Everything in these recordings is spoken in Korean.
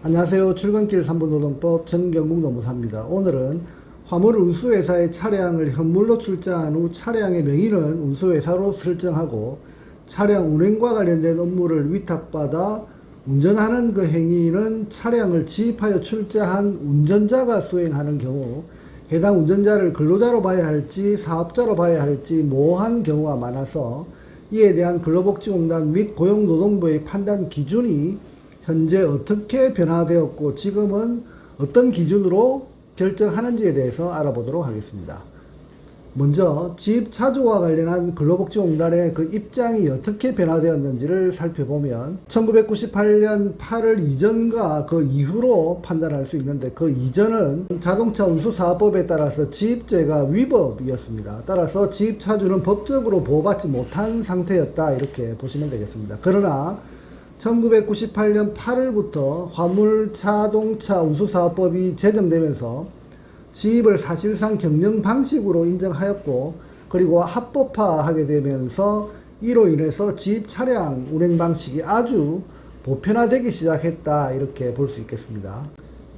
안녕하세요. 출근길 3분 노동법 전경국 노무사입니다. 오늘은 화물 운수회사의 차량을 현물로 출자한 후 차량의 명의는 운수회사로 설정하고 차량 운행과 관련된 업무를 위탁받아 운전하는 그 행위는 차량을 지입하여 출자한 운전자가 수행하는 경우 해당 운전자를 근로자로 봐야 할지 사업자로 봐야 할지 모호한 경우가 많아서 이에 대한 근로복지공단 및 고용노동부의 판단 기준이 현재 어떻게 변화되었고 지금은 어떤 기준으로 결정하는지에 대해서 알아보도록 하겠습니다. 먼저 지입차주와 관련한 근로복지공단의 그 입장이 어떻게 변화되었는지를 살펴보면 1998년 8월 이전과 그 이후로 판단할 수 있는데 그 이전은 자동차 운수사업법에 따라서 지입죄가 위법이었습니다. 따라서 지입차주는 법적으로 보호받지 못한 상태였다 이렇게 보시면 되겠습니다. 그러나 1998년 8월부터 화물자동차 운수사업법이 제정되면서 지입을 사실상 경영 방식으로 인정하였고 그리고 합법화하게 되면서 이로 인해서 지입 차량 운행 방식이 아주 보편화되기 시작했다 이렇게 볼 수 있겠습니다.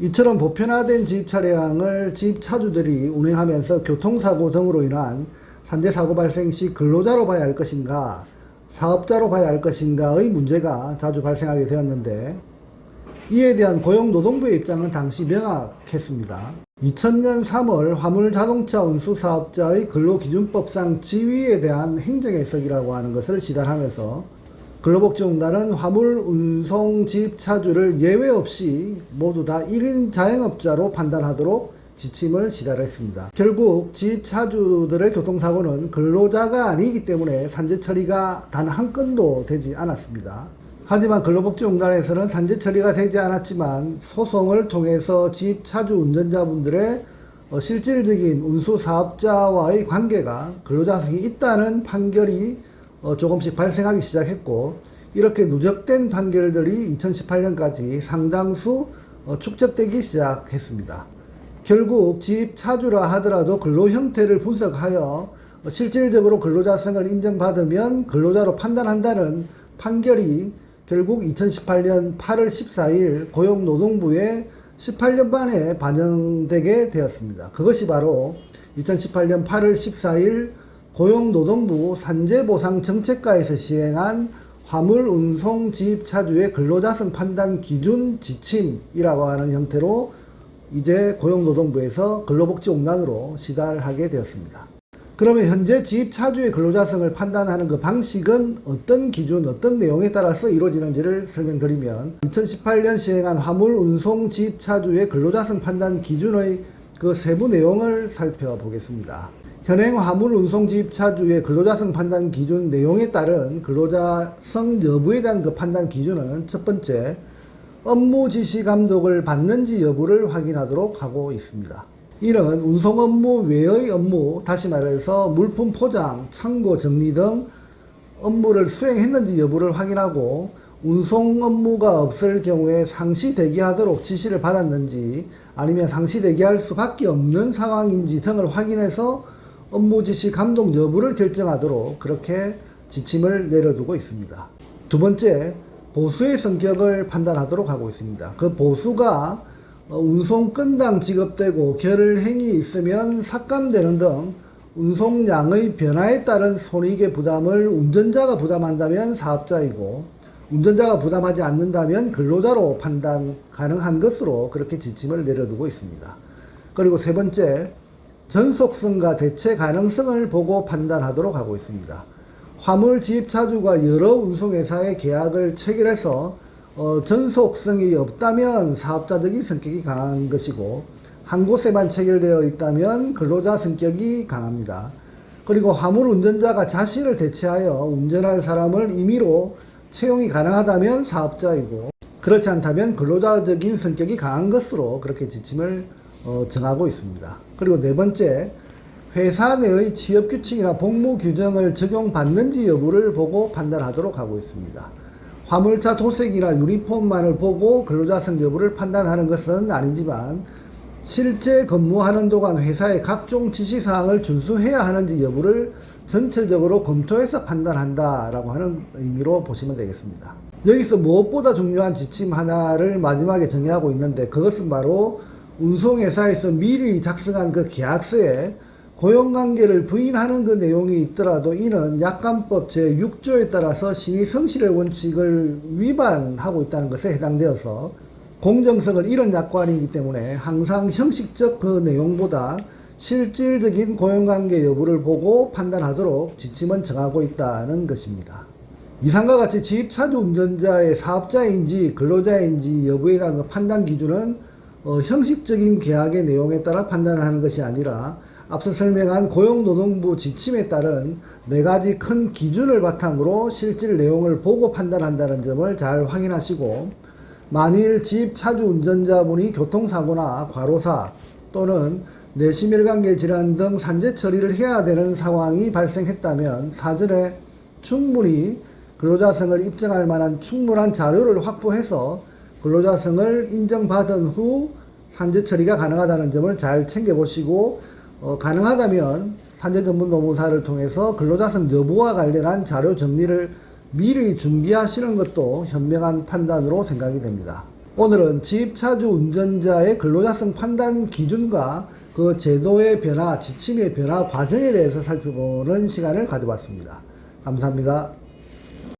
이처럼 보편화된 지입 차량을 지입 차주들이 운행하면서 교통사고 등으로 인한 산재사고 발생 시 근로자로 봐야 할 것인가 사업자로 봐야 할 것인가의 문제가 자주 발생하게 되었는데 이에 대한 고용노동부의 입장은 당시 명확했습니다. 2000년 3월 화물자동차 운수사업자의 근로기준법상 지위에 대한 행정해석이라고 하는 것을 시달하면서 근로복지공단은 화물 운송 지입차주를 예외 없이 모두 다 1인 자영업자로 판단하도록 지침을 시달했습니다. 결국 지입차주들의 교통사고는 근로자가 아니기 때문에 산재 처리가 단 한 건도 되지 않았습니다. 하지만 근로복지공단에서는 산재 처리가 되지 않았지만 소송을 통해서 지입차주 운전자분들의 실질적인 운수사업자와의 관계가 근로자성이 있다는 판결이 조금씩 발생하기 시작했고 이렇게 누적된 판결들이 2018년까지 상당수 축적되기 시작했습니다. 결국 지입차주라 하더라도 근로 형태를 분석하여 실질적으로 근로자성을 인정받으면 근로자로 판단한다는 판결이 결국 2018년 8월 14일 고용노동부에 18년 만에 반영되게 되었습니다. 그것이 바로 2018년 8월 14일 고용노동부 산재보상정책과에서 시행한 화물운송 지입차주의 근로자성 판단 기준 지침이라고 하는 형태로 이제 고용노동부에서 근로복지공단으로 시달하게 되었습니다. 그러면 현재 지입차주의 근로자성을 판단하는 그 방식은 어떤 기준, 어떤 내용에 따라서 이루어지는지를 설명드리면 2018년 시행한 화물운송 지입차주의 근로자성 판단 기준의 그 세부 내용을 살펴보겠습니다. 현행 화물운송 지입차주의 근로자성 판단 기준 내용에 따른 근로자성 여부에 대한 그 판단 기준은 첫 번째, 업무 지시 감독을 받는지 여부를 확인하도록 하고 있습니다. 이는 운송 업무 외의 업무, 다시 말해서 물품 포장, 창고 정리 등 업무를 수행했는지 여부를 확인하고 운송 업무가 없을 경우에 상시 대기하도록 지시를 받았는지 아니면 상시 대기할 수밖에 없는 상황인지 등을 확인해서 업무 지시 감독 여부를 결정하도록 그렇게 지침을 내려두고 있습니다. 두 번째, 보수의 성격을 판단하도록 하고 있습니다. 그 보수가 운송 건당 지급되고 결행이 있으면 삭감되는 등 운송량의 변화에 따른 손익의 부담을 운전자가 부담한다면 사업자이고 운전자가 부담하지 않는다면 근로자로 판단 가능한 것으로 그렇게 지침을 내려두고 있습니다. 그리고 세 번째, 전속성과 대체 가능성을 보고 판단하도록 하고 있습니다. 화물 지입차주가 여러 운송회사의 계약을 체결해서 전속성이 없다면 사업자적인 성격이 강한 것이고 한 곳에만 체결되어 있다면 근로자 성격이 강합니다. 그리고 화물 운전자가 자신을 대체하여 운전할 사람을 임의로 채용이 가능하다면 사업자이고 그렇지 않다면 근로자적인 성격이 강한 것으로 그렇게 지침을 정하고 있습니다. 그리고 네 번째, 회사 내의 취업규칙이나 복무규정을 적용받는지 여부를 보고 판단하도록 하고 있습니다. 화물차 도색이나 유니폼만을 보고 근로자성 여부를 판단하는 것은 아니지만 실제 근무하는 동안 회사의 각종 지시사항을 준수해야 하는지 여부를 전체적으로 검토해서 판단한다라고 하는 의미로 보시면 되겠습니다. 여기서 무엇보다 중요한 지침 하나를 마지막에 정의하고 있는데, 그것은 바로 운송회사에서 미리 작성한 그 계약서에 고용관계를 부인하는 그 내용이 있더라도 이는 약관법 제6조에 따라서 신의성실의 원칙을 위반하고 있다는 것에 해당되어서 공정성을 잃은 약관이기 때문에 항상 형식적 그 내용보다 실질적인 고용관계 여부를 보고 판단하도록 지침은 정하고 있다는 것입니다. 이상과 같이 지입차주 운전자의 사업자인지 근로자인지 여부에 대한 그 판단 기준은 형식적인 계약의 내용에 따라 판단하는 것이 아니라 앞서 설명한 고용노동부 지침에 따른 4가지 큰 기준을 바탕으로 실질 내용을 보고 판단한다는 점을 잘 확인하시고, 만일 지입차주 운전자분이 교통사고나 과로사 또는 내심일관계 질환 등 산재 처리를 해야 되는 상황이 발생했다면 사전에 충분히 근로자성을 입증할 만한 충분한 자료를 확보해서 근로자성을 인정받은 후 산재 처리가 가능하다는 점을 잘 챙겨보시고, 가능하다면 산재전문노무사를 통해서 근로자성 여부와 관련한 자료 정리를 미리 준비하시는 것도 현명한 판단으로 생각이 됩니다. 오늘은 지입차주 운전자의 근로자성 판단 기준과 그 제도의 변화, 지침의 변화 과정에 대해서 살펴보는 시간을 가져봤습니다. 감사합니다.